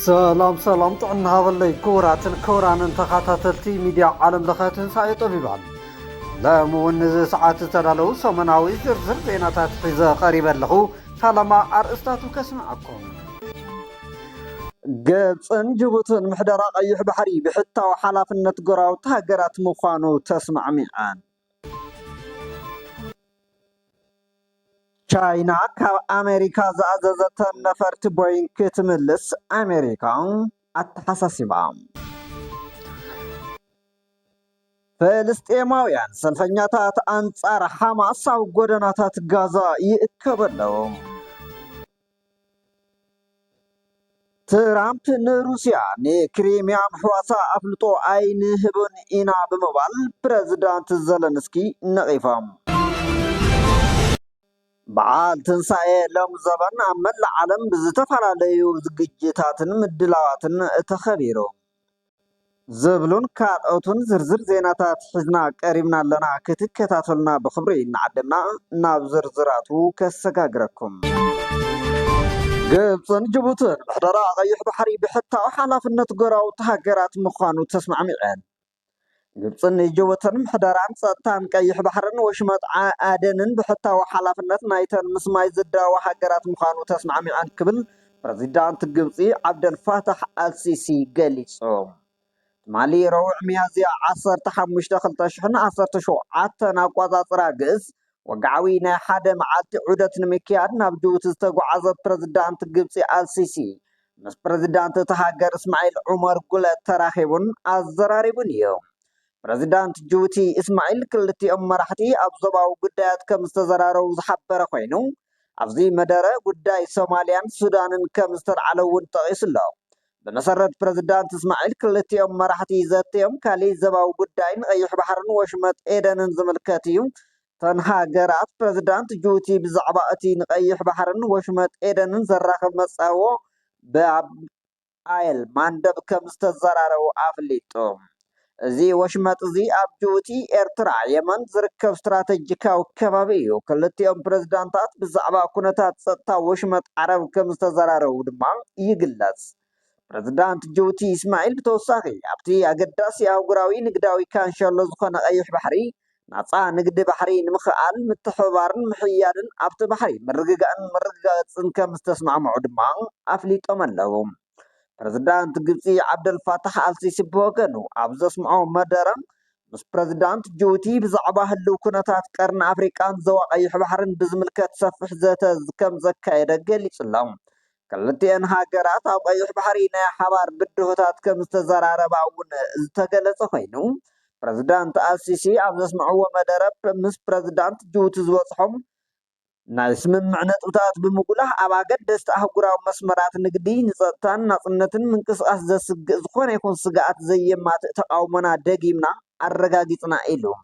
سلام سلام طعنا هذا كوران تخاتلتي ميديا عالم لخاتن سايطو بيبان لا مون ساعات تدالو سمناوي زرزر بيناتات حيزة قريبا له سلامة أرستاتو كسمعكم قبصن جبوتن محدرا قيح بحري بحتى وحلافنة قراو تهجرات مخانو تسمع ميعان ቻይና ካብ አሜሪካ ዝኣዘዘተን ነፈርቲ ቦይንግ ክትምልስ አሜሪካ አተሓሳሲባ ፍልስጤማውያን ሰልፈኛታት አንጻር ሐማስ ኣብ ጎደናታት ጋዛ ይእከበለው ትራምፕ ንሩሲያ ንክሪሚያ ምሕዋሳ ኣፍልጦ ኣይንህብን ኢና ብምባል ፕሬዝዳንት ዘለንስኪ ነቒፎም بعد تنساء لهم زبان عمل العالم بزتفعل عليه زجاجاتن مدلواتن تخبيرو زبلون كارتون زرزر زيناتات حزنا قريبنا لنا كتكتاتلنا بخبري نعدمنا ناب زرزراتو كسغاغركم قبصن جبوتن بحضرا غيح بحري بحتى حلافنة قراو تهاجرات مخانو تسمع ميعان قبصن جوتن محدران ساتان كيح بحرن وشمط عادنن بحتى وحلافنت نايتن مسماي زدا وحقرات مخانو تسمع عن قبل بريزيدانت قبصي عبد الفتاح السيسي قاليصو مالي روع ميازيا 15 خلطشحن 10 شو عتنا قواصرا قز وقعوينا حدا معات عودت نمكياد نابجوت استغعز بريزيدانت قبصي السيسي مس بريزيدانت تهاجر اسماعيل عمر قل تراخيبن الزراريبن يوم بريزيدانت جوتي اسماعيل كلتي مرحتي ابزباو قدايات كمستزرارو زحبر خوينو ابزي مدره قداي سوماليان سودانن كمسترعلون طقيسلو بمسرت بريزيدانت اسماعيل كلتي مرحتي زاتيم كالي زباو قداين غيح بحرن وشمت ايدنن زملكاتيو تنهاجرات بريزيدانت جوتي بزعباتي نغيح بحرن وشمت ايدنن زراخ مصاو باب آيل ماندب كمستزرارو افليتو زي وشمت زي أبجوتي إرترع يمن زركب استراتيجيكاو كبابيو كلتيهم بريزيدانتات بزعبا كونتات ستا وشمت عرب كمستزرارو دمان يقلس بريزيدانت جوتي إسماعيل بتوساقي أبتي أقداسي أوقراوي نقداوي كان شالو زخونا أيح بحري نعطا نقد بحري نمخال متحبارن محيادن أبت بحري مرقاقن كمستسمع معدمان أفليت أمن لهم بريزيدانت قبصي عبد الفتاح السيسي بوغنو ابزس معو مدرم مس بريزيدانت جوتي بزعبا هلو كنتات قرن افريقان زواقيح بحرن بزملكت سفح زته كم زكايد قليصلهم كلتين هاجرات او قيح بحرينا حبار بدهوتات كم استزرارباون زتغلص خوينو بريزيدانت السيسي ابزس معو مدرب مس بريزيدانت جوتي زوصحم ناسمم معناتات بمقوله اباقد دست احقراو مسمرات نقدي نصتان نصنتن منقصاص زخون يكون سقات زي ما تقاومنا دقيمنا ارغاغيطنا إلو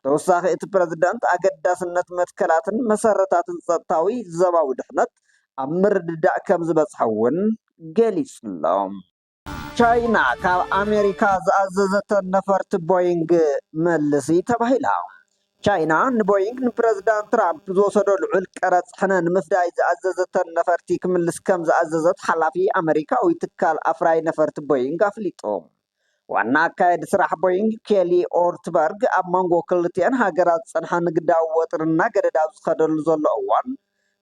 توساخ ات بريزيدانت اقداسنت متكلاتن مسرتاتن صتاوي زباو دحنت امرد دا كم زبصحون قاليصلهم ቻይና ካብ አሜሪካ ዝኣዘዘተን ነፈርቲ ቦይንግ መልሲ ተባሂላ ቻይና ንቦይንግ ንፕሬዝዳንት ትራምፕ ዝወሰዶ ልዑል ቀረጽ ሕነን ምፍዳይ ዝኣዘዘተን ነፈርቲ ክምልስ ከም ዝኣዘዘት ሓላፊ ኣሜሪካዊ ትካል ኣፍራይ ነፈርቲ ቦይንግ ኣፍሊጦም ዋና ኣካየዲ ስራሕ ቦይንግ ኬሊ ኦርትበርግ ኣብ መንጎ ክልቲአን ሃገራት ፀንሐ ንግዳዊ ወጥርና ገደዳብ ዝኸደሉ ዘሎ እዋን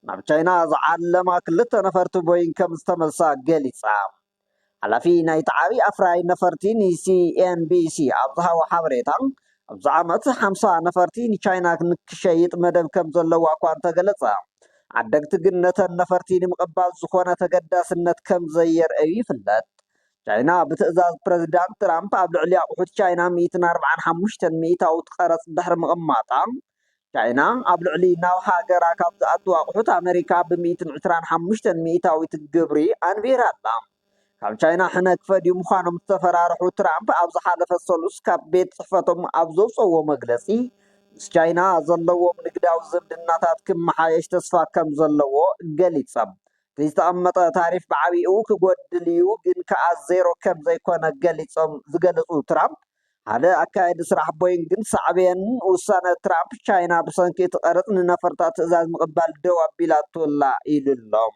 ናብ ቻይና ዝዓለማ ክልተ ነፈርቲ ቦይንግ ከም ዝተመልሳ ገሊፃ ሓላፊ ናይቲ ዓብዪ ኣፍራይ ነፈርቲ ንሲኤንቢሲ ኣብ ዝሃቦ ሓበሬታ ኣብዚ ዓመት 50 ነፈርቲ ንቻይና ንክሸይጥ መደብ ከም ዘለዋ እኳ እንተገለጸ ዓደግቲ ግን ነተን ነፈርቲ ንምቕባል ዝኾነ ተገዳስነት ከም ዘየርእዩ ይፍለጥ ቻይና ብትእዛዝ ፕሬዝዳንት ትራምፕ ኣብ ልዕሊ ኣቑሑት ቻይና 145 ሚእታዊት ቀረፅ ድሕሪ ምቕማጣ ቻይና ኣብ ልዕሊ ናብ ሃገራ ካብ ዝኣትዉ ኣቑሑት ኣሜሪካ ብ125 ሚእታዊት ግብሪ ኣንቢራ ኣላ ካብ ቻይና ሕነ ክፈድዩ ምዃኖም ዝተፈራርሑ ትራምፕ ኣብ ዝሓለፈ ሰሉስ ካብ ቤት ፅሕፈቶም ኣብ ዘውፅዎ መግለፂ ምስ ቻይና ዘለዎም ንግዳዊ ዝምድናታት ክመሓየሽ ተስፋ ከም ዘለዎ ገሊፆም እቲ ዝተቐመጠ ታሪፍ ብዓብይኡ ክጎድል እዩ ግን ከዓ ዜሮ ከም ዘይኮነ ገሊፆም ዝገለፁ ትራምፕ ሓደ ኣካየዲ ስራሕ ቦይንግን ሳዕብየን ውሳነ ትራምፕ ቻይና ብሰንኪ እቲ ቀረፅ ንነፈርታት ትእዛዝ ምቕባል ደው ኣቢላትላ ኢሉ ኣሎም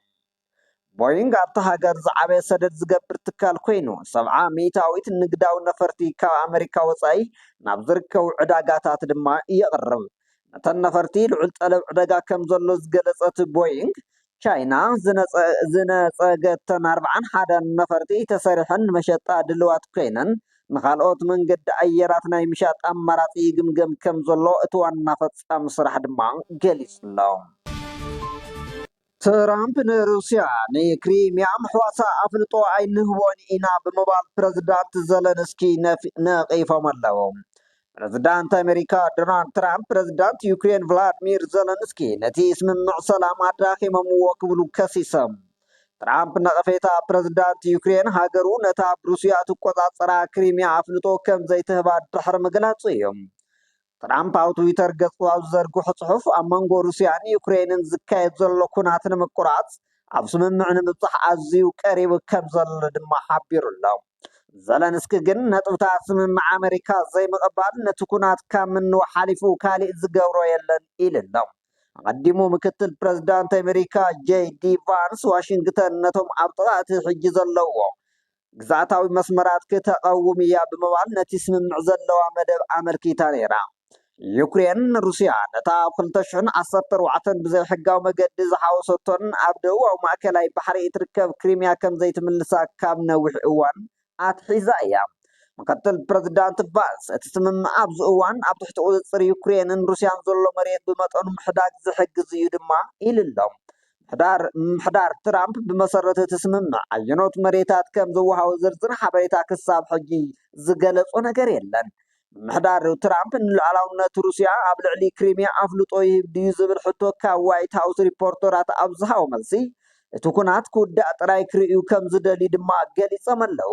ቦይንግ ኣብታ ሃገር ዝዓበየ ሰደድ ዝገብር ትካል ኮይኑ 70 ሚእታዊት ንግዳዊ ነፈርቲ ካብ ኣሜሪካ ወፃኢ ናብ ዝርከቡ ዕዳጋታት ድማ የቕርብ ነተን ነፈርቲ ልዑል ጠለብ ዕዳጋ ከም ዘሎ ዝገለጸት ቦይንግ ቻይና ዝነፀገተን 41 ነፈርቲ ተሰሪሐን መሸጣ ድልዋት ኮይነን ንኻልኦት መንገዲ ኣየራት ናይ ምሻጥ ኣማራፂ ይግምገም ከም ዘሎ እቲ ዋና ፈጻሚ ስራሕ ድማ ገሊጹ ኣሎ ትራምፕ ንሩስያ ንክሪሚያ ምሕዋሳ ኣፍልጦ ኣይንህቦን ኢና ብምባል ፕረዚዳንት ዘለንስኪ ነቒፎም ኣለዉ ፕረዚዳንት ኣሜሪካ ዶናልድ ትራምፕ ፕረዚዳንት ዩክሬን ቭላድሚር ዘለንስኪ ነቲ ስምምዕ ሰላም ኣዳኺሞምዎ ክብሉ ከሲሶም ትራምፕ ነቐፌታ ፕረዚዳንት ዩክሬን ሃገሩ ነታ ሩስያ ትቆጻጸራ ክሪሚያ ኣፍልጦ ከም ዘይትህባ ድሕሪ ምግላጹ እዮም ትራምፕ ኣብ ትዊተር ገጹ ኣብ ዘርግሑ ጽሑፍ ኣብ መንጎ ሩስያን ዩክሬንን ዝካየድ ዘሎ ኩናት ንምቁራጽ ኣብ ስምምዕ ንምብጻሕ ኣዝዩ ቀሪቡ ከም ዘሎ ድማ ሓቢሩ ኣሎ ዘለንስኪ ግን ነጥብታት ስምምዕ ኣሜሪካ ዘይምቕባል ነቲ ኩናት ካብ ምንው ሓሊፉ ካሊእ ዝገብሮ የለን ኢሉ ኣሎ ቀዲሙ ምክትል ፕረዚዳንት ኣሜሪካ ጄዲ ቫንስ ዋሽንግተን ነቶም ኣብ ጥቓቲ ሕጂ ዘለዎ ግዛኣታዊ መስመራት ከተቐውም እያ ብምባል ነቲ ስምምዕ ዘለዋ መደብ ኣመልኪታ ነይራ ዩክሬን ሩስያ ነታ ኣብ 2014 ብዘይ ሕጋዊ መገዲ ዝሓወሰቶን ኣብ ደቡባዊ ማእከላይ ባሕሪ እትርከብ ክሪሚያ ከም ዘይትምልሳ ካብ ነዊሕ እዋን ኣትሒዛ እያ ምክትል ፕረዚዳንት ቫንስ እቲ ስምምዕ ኣብዚ እዋን ኣብ ትሕቲ ቁፅፅር ዩክሬንን ሩስያን ዘሎ መሬት ብመጠኑ ምሕዳግ ዝሕግዝ እዩ ድማ ኢሉ ኣሎ ምሕዳር ትራምፕ ብመሰረት እቲ ስምምዕ ኣየኖት መሬታት ከም ዝወሃቡ ዝርዝር ሓበሬታ ክሳብ ሕጂ ዝገለጾ ነገር የለን ምሕዳር ትራምፕ ንልዕላውነት ሩስያ ኣብ ልዕሊ ክሪሚያ ኣፍልጦ ይህብ ድዩ ዝብል ሕቶ ካብ ዋይት ሃውስ ሪፖርተራት ኣብ ዝሃቦ መልሲ እቲ ኩናት ክውዳእ ጥራይ ክርእዩ ከም ዝደልዩ ድማ ገሊፆም ኣለዉ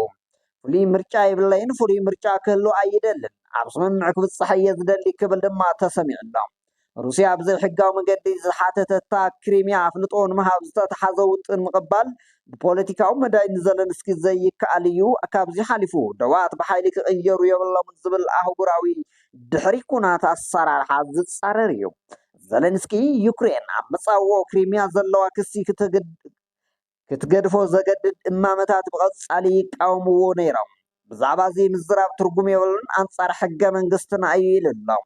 ፍሉይ ምርጫ የብለይን ፍሉይ ምርጫ ክህሉ ኣይደልን ኣብ ስምምዕ ክብፅሕ እየ ዝደሊ ክብል ድማ ተሰሚዑ ኣሎ ሩስያ ብዘይ ሕጋዊ መገዲ ዝሓተተታ ክሪሚያ ኣፍልጦ ንምሃብ ዝተተሓዘ ውጥን ምቕባል ብፖለቲካዊ መዳይ ንዘለንስኪ ዘይከኣል እዩ ካብዚ ሓሊፉ ደዋት ብሓይሊ ክቕየሩ የብሎምን ዝብል ኣህጉራዊ ድሕሪ ኩናት ኣሰራርሓ ዝፃረር እዩ ዘለንስኪ ዩክሬን ኣብ መፃወኦ ክሪሚያ ዘለዋ ክሲ ክትገድፎ ዘገድድ እማመታት ብቐጻሊ ይቃወምዎ ነይሮም ብዛዕባ እዚ ምዝራብ ትርጉም የብሉን ኣንጻር ሕገ መንግስትና እዩ ኢሉ ኣሎ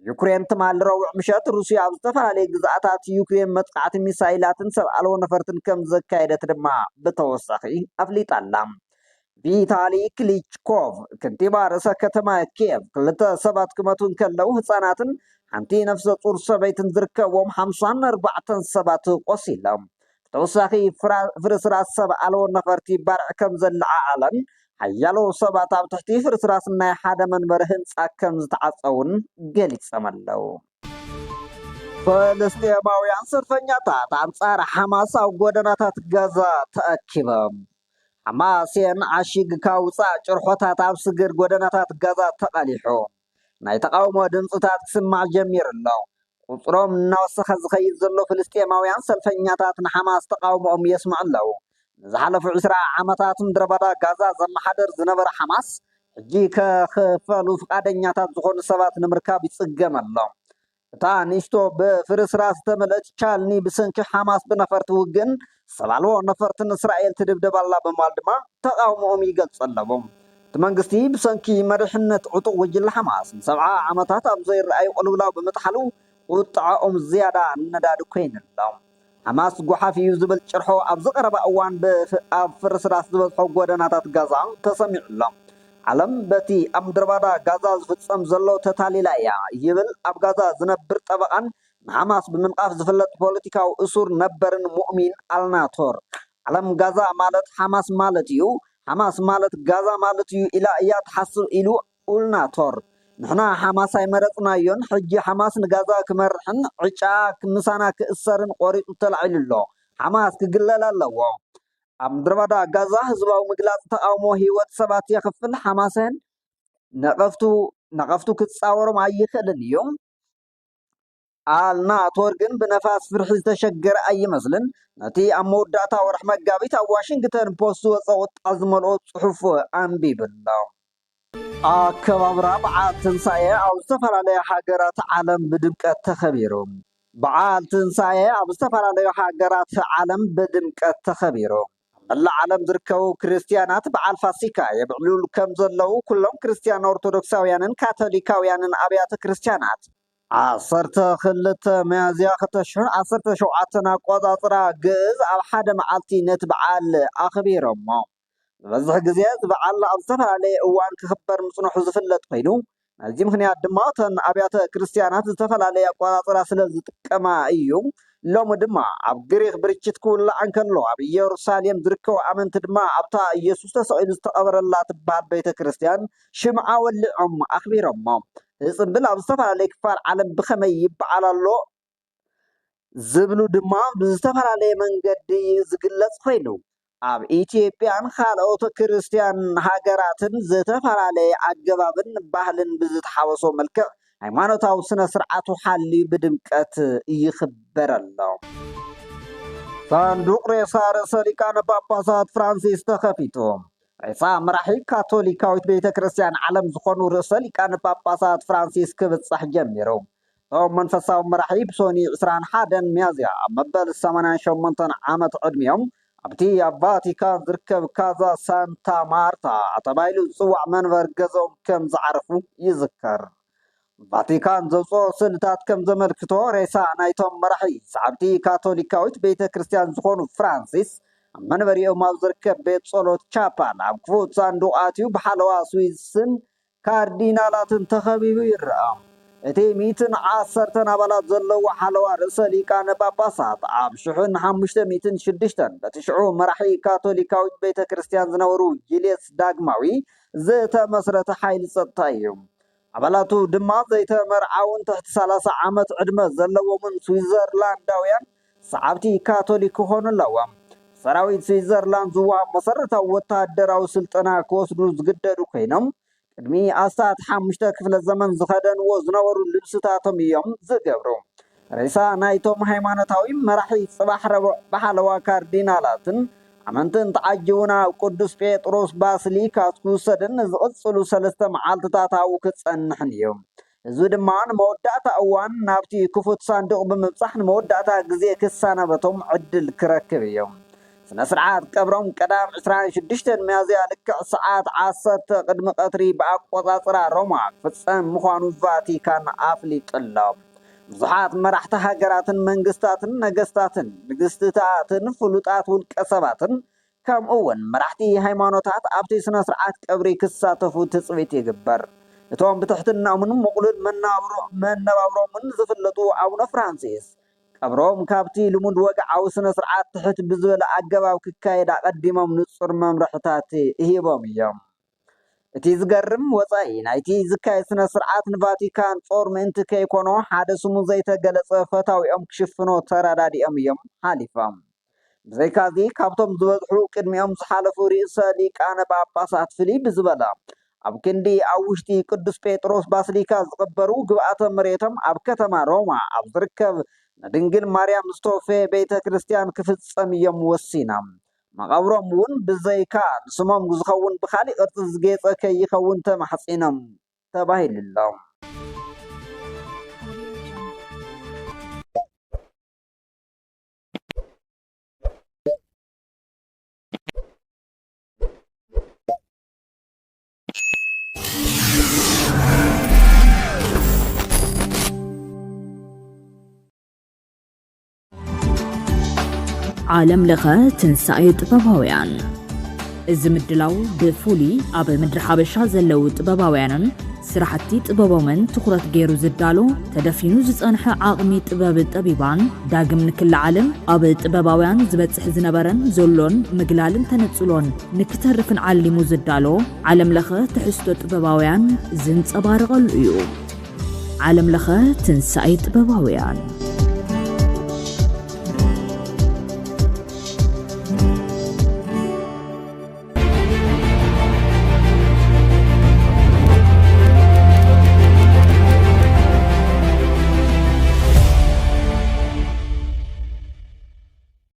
ዩክሬን ትማል ረቡዕ ምሸት ሩስያ ኣብ ዝተፈላለየ ግዛኣታት ዩክሬን መጥቃዕቲ ሚሳይላትን ሰብ ኣልቦ ነፈርትን ከም ዘካየደት ድማ ብተወሳኺ ኣፍሊጣላ ቪታሊ ክሊችኮቭ ከንቲባ ርእሰ ከተማ ኪየቭ ክልተ ሰባት ክመቱን ከለው ህፃናትን ሓንቲ ነፍሰ ጡር ሰበይትን ዝርከብዎም 54 ሰባት ቆሲሎም ተወሳኺ ፍርስራስ ሰብ ኣልቦ ነፈርቲ ባርዕ ከም ዘለዓዓለን ሓያሎ ሰባት ኣብ ትሕቲ ፍርስራስ ናይ ሓደ መንበሪ ህንፃ ከም ዝተዓፀውን ገሊፆም ኣለዉ ፈለስጤማውያን ሰልፈኛታት ኣንጻር ሓማስ ኣብ ጎደናታት ጋዛ ተኣኪቦም ሓማስ ዓሺግ ካውፃእ ጭርሖታት ኣብ ስግር ጎደናታት ጋዛ ተቐሊሑ ናይ ተቃውሞ ድምፅታት ክስማዕ ጀሚሩ ኣሎ ቁፅሮም እናወሰኸ ዝኸይድ ዘሎ ፍልስጤማውያን ሰልፈኛታት ንሓማስ ተቃውሞኦም የስምዑ ኣለዉ ንዝሓለፉ 20 ዓመታት ምድረ በዳ ጋዛ ዘመሓደር ዝነበረ ሓማስ ሕጂ ከኽፈሉ ፍቃደኛታት ዝኾኑ ሰባት ንምርካብ ይፅገም ኣሎ እታ ንእሽቶ ብፍርስራስ ዝተመልአት ቻልኒ ብሰንኪ ሓማስ ብነፈርቲ ውግን ሰብ ኣልቦ ነፈርትን እስራኤል ትድብደብ ኣላ ብምባል ድማ ተቃውሞኦም ይገልጹ ኣለዉ እቲ መንግስቲ ብሰንኪ መሪሕነት ዕጡቕ ወጅለ ሓማስ ን70 ዓመታት ኣብ ዘይረኣዩ ቁልውላው ብምጥሓሉ ቁጥዐኦም ዝያዳ ነዳዲ ኮይኑ ኣሎ ሓማስ ጎሓፍ እዩ ዝብል ጭርሖ ኣብ ዝቐረበ እዋን ኣብ ፍርስራስ ዝበዝሖ ጎደናታት ጋዛ ተሰሚዑ ኣሎ ዓለም በቲ ኣብ ምድረ በዳ ጋዛ ዝፍፀም ዘሎ ተታሊላ እያ ይብል ኣብ ጋዛ ዝነብር ጠበቓን ንሓማስ ብምንቃፍ ዝፍለጥ ፖለቲካዊ እሱር ነበርን ሙእሚን ኣልናቶር ዓለም ጋዛ ማለት ሓማስ ማለት እዩ ሓማስ ማለት ጋዛ ማለት እዩ ኢላ እያ ትሓስብ ኢሉ ኡልናቶር ንሕና ሓማስ ኣይመረፅናዮን ሕጂ ሓማስ ንጋዛ ክመርሕን ዕጫ ምሳና ክእሰርን ቆሪፁ ተላዒሉ ኣሎ ሓማስ ክግለል ኣለዎ ኣብ ምድረ በዳ ጋዛ ህዝባዊ ምግላፅ ተቃውሞ ሂወት ሰባት የኽፍል ሓማስን ነቐፍቱ ክትፃወሮም ኣይኽእልን እዩ ኣልናቶር ግን ብነፋስ ፍርሒ ዝተሸገረ ኣይመስልን ነቲ ኣብ መወዳእታ ወርሒ መጋቢት ኣብ ዋሽንግተን ፖስት ዝወፀ ቁጣ ዝመልኦ ፅሑፍ ኣንቢቡ ኣሎ ኣከባብራ በዓል ትንሳኤ ኣብ ዝተፈላለየ ሃገራት ዓለም ብድምቀት ተኸቢሩ በዓል ትንሳኤ ኣብ ዝተፈላለዩ ሃገራት ዓለም ብድምቀት ተኸቢሩ العالم ዝርከቡ ክርስቲያናት በዓል ፋሲካ የብዕሉል ከም ዘለው ኩሎም ክርስቲያን ኦርቶዶክሳውያንን ካቶሊካውያንን ኣብያተ ክርስቲያናት 12 ሚያዝያ 2017 ኣቆጻጽራ ግዕዝ ኣብ ሓደ መዓልቲ ነቲ በዓል ኣኽቢሮሞ በዝሕ ግዜ ዝበዓል ኣብ ዝተፈላለየ እዋን ክኽበር ምጽንሑ ዝፍለጥ ኮይኑ እዚ ምኽንያት ድማ ተን ኣብያተ ክርስቲያናት ዝተፈላለየ ኣቆጻጽራ ስለ ዝጥቀማ እዩ ሎሚ ድማ ኣብ ግሪክ ብርችት ክውላዕ እንከሎ ኣብ ኢየሩሳሌም ዝርከቡ ኣመንቲ ድማ ኣብታ ኢየሱስ ተሰቂሉ ዝተቐበረላ ትበሃል ቤተ ክርስቲያን ሽምዓ ወሊዖም ኣኽቢሮሞ ጽምብል ኣብ ዝተፈላለየ ክፋል ዓለም ብኸመይ ይበዓል ኣሎ ዝብሉ ድማ ብዝተፈላለየ መንገዲ ዝግለጽ ኮይኑ ኣብ ኢትዮጵያን ካልኦት ክርስቲያን ሃገራትን ዝተፈላለየ ኣገባብን ባህልን ብዝተሓወሶ መልክዕ ሃይማኖታዊ ስነ ስርዓቱ ሓልዩ ብድምቀት ይኽበር ኣሎ። ሳንዱቕ ሬሳ ርእሰ ሊቃነ ጳጳሳት ፍራንሲስ ተኸፊቱ ሬሳ መራሒ ካቶሊካዊት ቤተ ክርስቲያን ዓለም ዝኾኑ ርእሰ ሊቃነ ጳጳሳት ፍራንሲስ ክብጻሕ ጀሚሩ እቶም መንፈሳዊ መራሒ ብሶኒ 21 ሚያዝያ ኣብ መበል 88 ዓመት ዕድሜኦም ኣብቲ ኣብ ቫቲካን ዝርከብ ካዛ ሳንታ ማርታ ተባሂሉ ዝፅዋዕ መንበር ገዝኦም ከም ዝዓረፉ ይዝከር ቫቲካን ዘውፅኦ ስእልታት ከም ዘመልክቶ ሬሳ ናይቶም መራሒ ሰዓብቲ ካቶሊካዊት ቤተ ክርስቲያን ዝኾኑ ፍራንሲስ ኣብ መንበሪኦም ኣብ ዝርከብ ቤት ጸሎት ቻፓል ኣብ ክፉት ሳንዱቕ ኣትዩ ብሓለዋ ስዊስን ካርዲናላትን ተኸቢቡ ይርአ እቲ 110 ኣባላት ዘለዎ ሓለዋ ርእሰ ሊቃነ ጳጳሳት ኣብ 1506 በቲ ሽዑ መራሒ ካቶሊካዊት ቤተ ክርስቲያን ዝነበሩ ጁልየስ ዳግማዊ ዝተመስረተ ሓይሊ ጸጥታ እዩ ኣባላቱ ድማ ዘይተመርዓውን ትሕቲ 30 ዓመት ዕድመ ዘለዎምን ስዊዘርላንዳውያን ሰዓብቲ ካቶሊክ ክኾኑ ኣለዎም ሰራዊት ስዊዘርላንድ ዝወሃብ መሰረታዊ ወታደራዊ ስልጠና ክወስዱ ዝግደዱ ኮይኖም ቅድሚ ኣስታት 5 ክፍለ ዘመን ዝኸደንዎ ዝነበሩ ልብስታቶም እዮም ዝገብሩ ሬሳ ናይቶም ሃይማኖታዊ መራሒ ጽባሕ ረቡዕ ብሓለዋ ካርዲናላትን ኣመንትን ተዓጅቡና ቅዱስ ጴጥሮስ ባስሊካ ክውሰድን ዝቕጽሉ 3 መዓልትታት ኣብኡ ክጸንሕን እዩ እዚ ድማ ንመወዳእታ እዋን ናብቲ ክፉት ሳንዱቕ ብምብጻሕ ንመወዳእታ ግዜ ክሳነበቶም ዕድል ክረክብ እዩ ስነ ስርዓት ቀብሮም ቀዳም 26 ሚያዝያ ልክዕ ሰዓት 10 ቅድሚ ቀትሪ ብኣቆጻጽራ ሮማ ክፍጸም ምዃኑ ቫቲካን ኣፍሊጡሎ ብዙሓት መራሕቲ ሃገራትን መንግስታትን ነገስታትን ንግስትታትን ፍሉጣት ውልቀ ሰባትን ከምኡውን መራሕቲ ሃይማኖታት ኣብቲ ስነ ስርዓት ቀብሪ ክሳተፉ ትጽቢት ይግበር እቶም ብትሕትናኦምን ምቑሉል መነባብሮምን ዝፍለጡ ኣቡነ ፍራንሲስ ቀብሮም ካብቲ ልሙድ ወግዓዊ ስነ ስርዓት ትሕት ብዝበለ ኣገባብ ክካየድ ኣቐዲሞም ንጹር መምርሕታት ሂቦም እዮም እቲ ዝገርም ወጻኢ ናይቲ ዝካየድ ስነ ስርዓት ንቫቲካን ጾር ምእንቲ ከይኮኖ ሓደ ስሙ ዘይተገለጸ ፈታዊኦም ክሽፍኖ ተረዳዲኦም እዮም ሓሊፎም ብዘይካዚ ካብቶም ዝበዝሑ ቅድሚኦም ዝሓለፉ ርእሰ ሊቃነ ጳጳሳት ፍልይ ብዝበለ ኣብ ክንዲ ኣብ ውሽጢ ቅዱስ ጴጥሮስ ባስሊካ ዝቕበሩ ግብኣተ መሬቶም ኣብ ከተማ ሮማ ኣብ ዝርከብ ንድንግል ማርያም ስቶፌ ቤተ ክርስቲያን ክፍጸም እዮም ወሲኖም መቃብሮም እውን ብዘይካ ንስሞም ዝኸውን ብኻሊእ ቅርፂ ዝጌፀ ከይኸውን ተማሕፂኖም ተባሂሉሎም ዓለም ለኸ ትንሳኤ ጥበባውያን እዚ ምድላው ብፉሊ ኣብ ምድሪ ሓበሻ ዘለው ጥበባውያንን ስራሕቲ ጥበቦምን ትኩረት ገይሩ ዝዳሎ ተደፊኑ ዝጸንሐ ዓቕሚ ጥበብ ጠቢባን ዳግም ንክለ ዓለም ኣብ ጥበባውያን ዝበጽሕ ዝነበረን ዘሎን ምግላልን ተነጽሎን ንክተርፍን ዓሊሙ ዝዳሎ ዓለም ለኸ ትሕዝቶ ጥበባውያን ዝንጸባረቐሉ እዩ ዓለም ለኸ ትንሳኤ ጥበባውያን